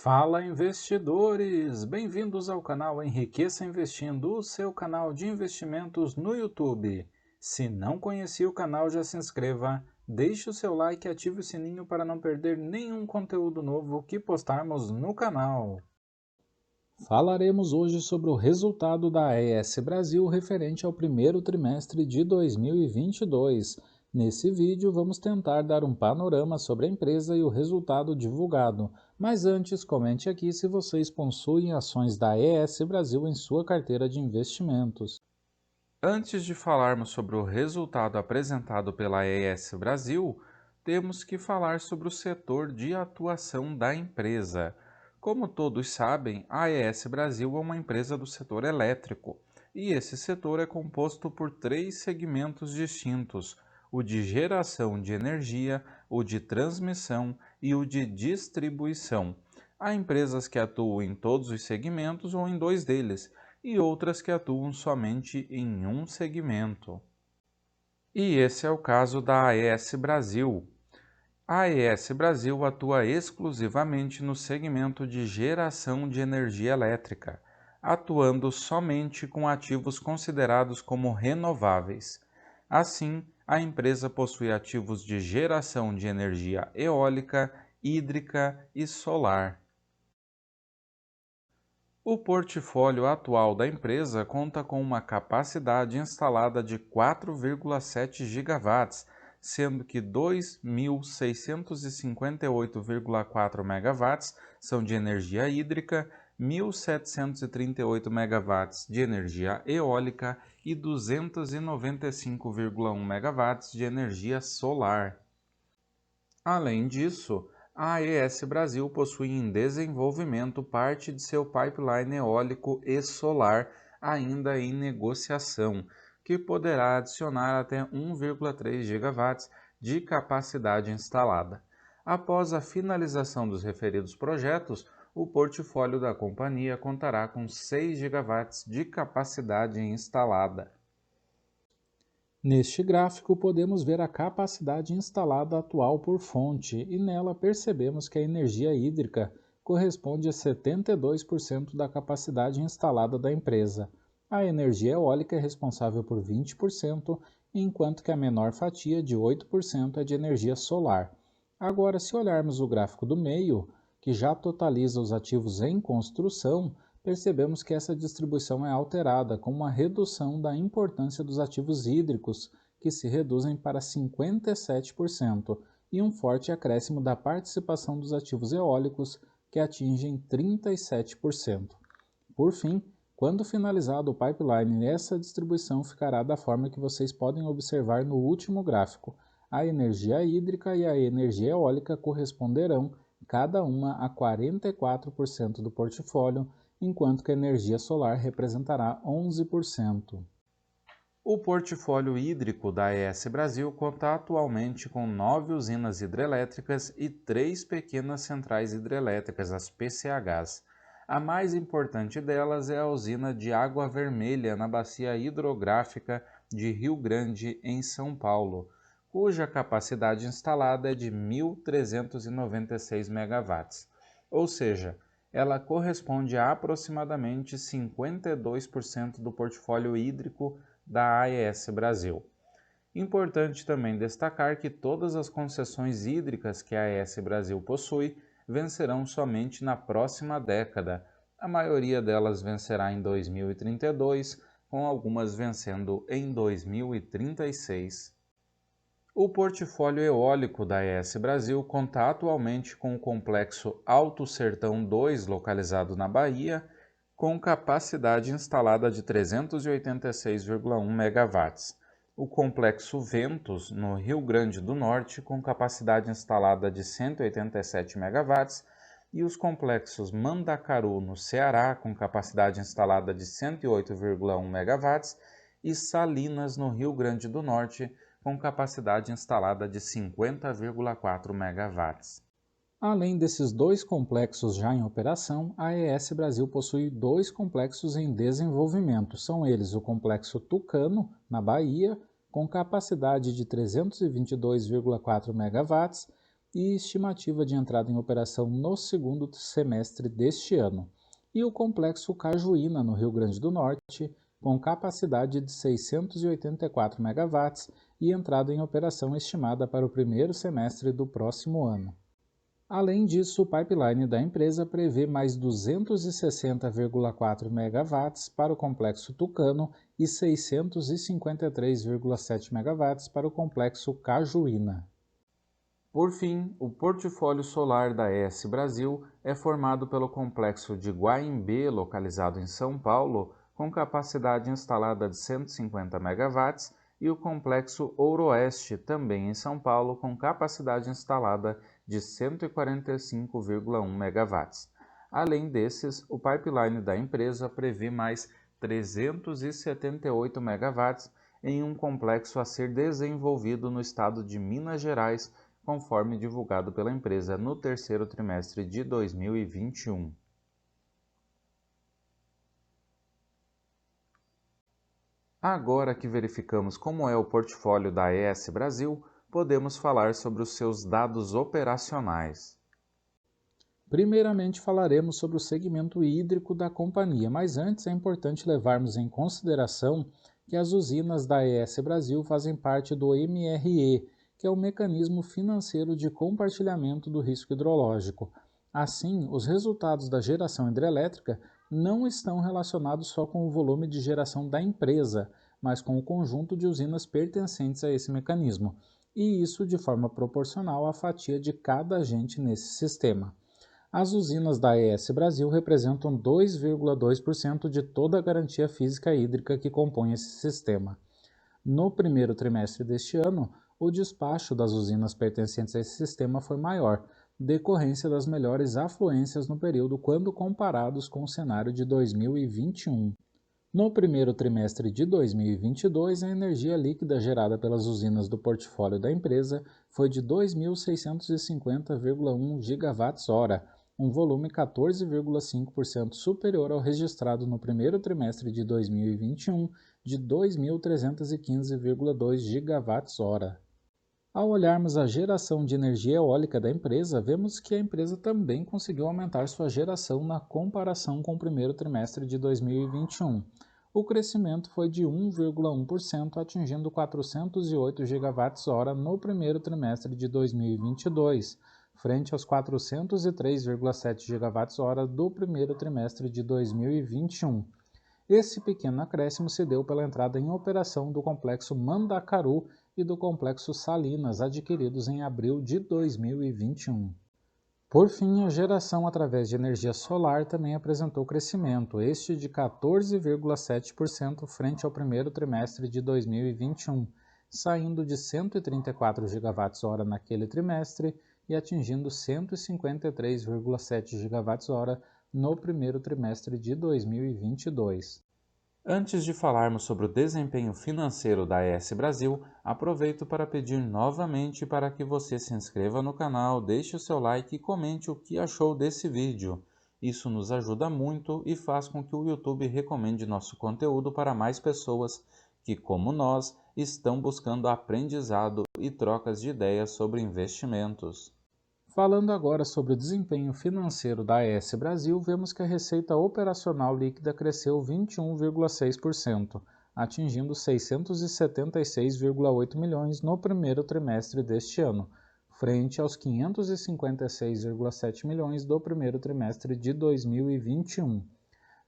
Fala investidores! Bem-vindos ao canal Enriqueça Investindo, o seu canal de investimentos no YouTube. Se não conhecia o canal, já se inscreva, deixe o seu like e ative o sininho para não perder nenhum conteúdo novo que postarmos no canal. Falaremos hoje sobre o resultado da AES Brasil referente ao primeiro trimestre de 2022. Nesse vídeo, vamos tentar dar um panorama sobre a empresa e o resultado divulgado. Mas antes, comente aqui se vocês possuem ações da AES Brasil em sua carteira de investimentos. Antes de falarmos sobre o resultado apresentado pela AES Brasil, temos que falar sobre o setor de atuação da empresa. Como todos sabem, a AES Brasil é uma empresa do setor elétrico, e esse setor é composto por três segmentos distintos: o de geração de energia, o de transmissão e o de distribuição. Há empresas que atuam em todos os segmentos ou em dois deles, e outras que atuam somente em um segmento. E esse é o caso da AES Brasil. A AES Brasil atua exclusivamente no segmento de geração de energia elétrica, atuando somente com ativos considerados como renováveis. Assim, a empresa possui ativos de geração de energia eólica, hídrica e solar. O portfólio atual da empresa conta com uma capacidade instalada de 4,7 gigawatts, sendo que 2.658,4 megawatts são de energia hídrica, 1.738 megawatts de energia eólica e 295,1 megawatts de energia solar. Além disso, a AES Brasil possui em desenvolvimento parte de seu pipeline eólico e solar ainda em negociação, que poderá adicionar até 1,3 gigawatts de capacidade instalada. Após a finalização dos referidos projetos, o portfólio da companhia contará com 6 gigawatts de capacidade instalada. Neste gráfico, podemos ver a capacidade instalada atual por fonte e nela percebemos que a energia hídrica corresponde a 72% da capacidade instalada da empresa. A energia eólica é responsável por 20%, enquanto que a menor fatia, de 8%, é de energia solar. Agora, se olharmos o gráfico do meio, que já totaliza os ativos em construção, percebemos que essa distribuição é alterada, com uma redução da importância dos ativos hídricos, que se reduzem para 57%, e um forte acréscimo da participação dos ativos eólicos, que atingem 37%. Por fim, quando finalizado o pipeline, essa distribuição ficará da forma que vocês podem observar no último gráfico. A energia hídrica e a energia eólica corresponderão cada uma a 44% do portfólio, enquanto que a energia solar representará 11%. O portfólio hídrico da AES Brasil conta atualmente com 9 usinas hidrelétricas e 3 pequenas centrais hidrelétricas, as PCHs. A mais importante delas é a usina de Água Vermelha, na bacia hidrográfica de Rio Grande, em São Paulo, cuja capacidade instalada é de 1.396 megawatts, ou seja, ela corresponde a aproximadamente 52% do portfólio hídrico da AES Brasil. Importante também destacar que todas as concessões hídricas que a AES Brasil possui vencerão somente na próxima década. A maioria delas vencerá em 2032, com algumas vencendo em 2036. O portfólio eólico da AES Brasil conta atualmente com o complexo Alto Sertão 2, localizado na Bahia, com capacidade instalada de 386,1 megawatts. O complexo Ventos, no Rio Grande do Norte, com capacidade instalada de 187 megawatts, e os complexos Mandacaru, no Ceará, com capacidade instalada de 108,1 megawatts, e Salinas, no Rio Grande do Norte, com capacidade instalada de 50,4 megawatts. Além desses dois complexos já em operação, a AES Brasil possui dois complexos em desenvolvimento. São eles o complexo Tucano, na Bahia, com capacidade de 322,4 megawatts, e estimativa de entrada em operação no segundo semestre deste ano. E o complexo Cajuína, no Rio Grande do Norte, com capacidade de 684 megawatts e entrada em operação estimada para o primeiro semestre do próximo ano. Além disso, o pipeline da empresa prevê mais 260,4 megawatts para o complexo Tucano e 653,7 megawatts para o complexo Cajuína. Por fim, o portfólio solar da ES Brasil é formado pelo complexo de Guaimbê, localizado em São Paulo, com capacidade instalada de 150 megawatts, e o complexo Ouroeste, também em São Paulo, com capacidade instalada de 145,1 megawatts. Além desses, o pipeline da empresa prevê mais 378 megawatts em um complexo a ser desenvolvido no estado de Minas Gerais, conforme divulgado pela empresa no terceiro trimestre de 2021. Agora que verificamos como é o portfólio da ES Brasil, podemos falar sobre os seus dados operacionais. Primeiramente falaremos sobre o segmento hídrico da companhia, mas antes é importante levarmos em consideração que as usinas da ES Brasil fazem parte do MRE, que é o Mecanismo Financeiro de Compartilhamento do Risco Hidrológico. Assim, os resultados da geração hidrelétrica não estão relacionados só com o volume de geração da empresa, mas com o conjunto de usinas pertencentes a esse mecanismo, e isso de forma proporcional à fatia de cada agente nesse sistema. As usinas da ES Brasil representam 2,2% de toda a garantia física hídrica que compõe esse sistema. No primeiro trimestre deste ano, o despacho das usinas pertencentes a esse sistema foi maior, decorrência das melhores afluências no período quando comparados com o cenário de 2021. No primeiro trimestre de 2022, a energia líquida gerada pelas usinas do portfólio da empresa foi de 2.650,1 gigawatts-hora, um volume 14,5% superior ao registrado no primeiro trimestre de 2021, de 2.315,2 gigawatts-hora. Ao olharmos a geração de energia eólica da empresa, vemos que a empresa também conseguiu aumentar sua geração na comparação com o primeiro trimestre de 2021. O crescimento foi de 1,1%, atingindo 408 gigawatts-hora no primeiro trimestre de 2022, frente aos 403,7 gigawatts-hora do primeiro trimestre de 2021. Esse pequeno acréscimo se deu pela entrada em operação do complexo Mandacaru e do complexo Salinas, adquiridos em abril de 2021. Por fim, a geração através de energia solar também apresentou crescimento, este de 14,7% frente ao primeiro trimestre de 2021, saindo de 134 gigawatts-hora naquele trimestre e atingindo 153,7 gigawatts-hora no primeiro trimestre de 2022. Antes de falarmos sobre o desempenho financeiro da ES Brasil, aproveito para pedir novamente para que você se inscreva no canal, deixe o seu like e comente o que achou desse vídeo. Isso nos ajuda muito e faz com que o YouTube recomende nosso conteúdo para mais pessoas que, como nós, estão buscando aprendizado e trocas de ideias sobre investimentos. Falando agora sobre o desempenho financeiro da AES Brasil, vemos que a receita operacional líquida cresceu 21,6%, atingindo 676,8 milhões no primeiro trimestre deste ano, frente aos 556,7 milhões do primeiro trimestre de 2021.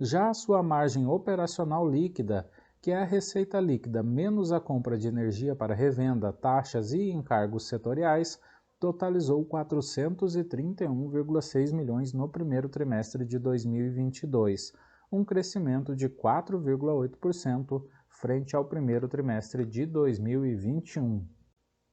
Já a sua margem operacional líquida, que é a receita líquida menos a compra de energia para revenda, taxas e encargos setoriais, totalizou 431,6 milhões no primeiro trimestre de 2022, um crescimento de 4,8% frente ao primeiro trimestre de 2021.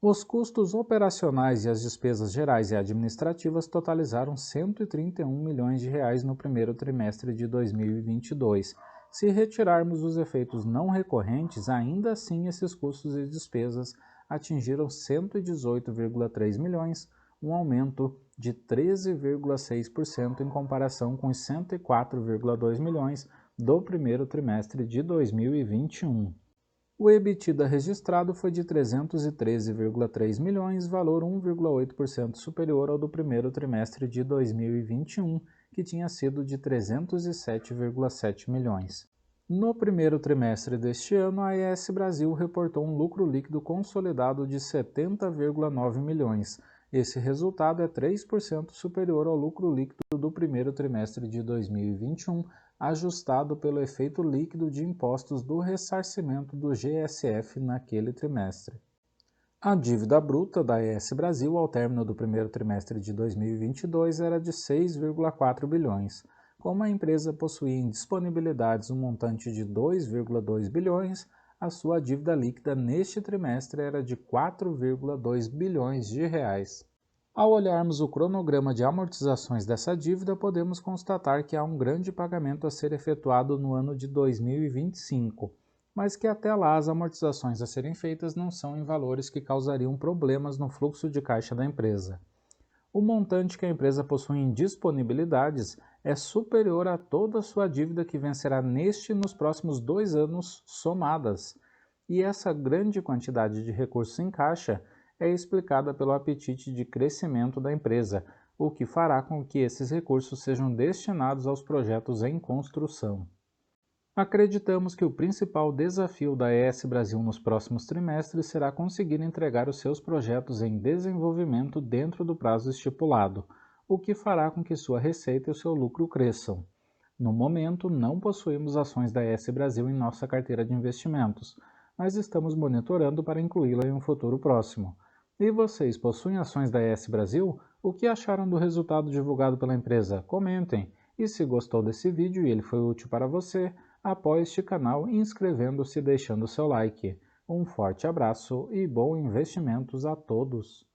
Os custos operacionais e as despesas gerais e administrativas totalizaram 131 milhões de reais no primeiro trimestre de 2022. Se retirarmos os efeitos não recorrentes, ainda assim esses custos e despesas atingiram 118,3 milhões, um aumento de 13,6% em comparação com os 104,2 milhões do primeiro trimestre de 2021. O EBITDA registrado foi de 313,3 milhões, valor 1,8% superior ao do primeiro trimestre de 2021, que tinha sido de 307,7 milhões. No primeiro trimestre deste ano, a AES Brasil reportou um lucro líquido consolidado de 70,9 milhões. Esse resultado é 3% superior ao lucro líquido do primeiro trimestre de 2021, ajustado pelo efeito líquido de impostos do ressarcimento do GSF naquele trimestre. A dívida bruta da AES Brasil ao término do primeiro trimestre de 2022 era de 6,4 bilhões. Como a empresa possuía em disponibilidades um montante de 2,2 bilhões, a sua dívida líquida neste trimestre era de 4,2 bilhões de reais. Ao olharmos o cronograma de amortizações dessa dívida, podemos constatar que há um grande pagamento a ser efetuado no ano de 2025, mas que até lá as amortizações a serem feitas não são em valores que causariam problemas no fluxo de caixa da empresa. O montante que a empresa possui em disponibilidades é superior a toda a sua dívida que vencerá neste e nos próximos 2 anos somadas, e essa grande quantidade de recursos em caixa é explicada pelo apetite de crescimento da empresa, o que fará com que esses recursos sejam destinados aos projetos em construção. Acreditamos que o principal desafio da AES Brasil nos próximos trimestres será conseguir entregar os seus projetos em desenvolvimento dentro do prazo estipulado, o que fará com que sua receita e o seu lucro cresçam. No momento, não possuímos ações da AES Brasil em nossa carteira de investimentos, mas estamos monitorando para incluí-la em um futuro próximo. E vocês possuem ações da AES Brasil? O que acharam do resultado divulgado pela empresa? Comentem! E se gostou desse vídeo e ele foi útil para você, apoie este canal inscrevendo-se e deixando seu like. Um forte abraço e bons investimentos a todos!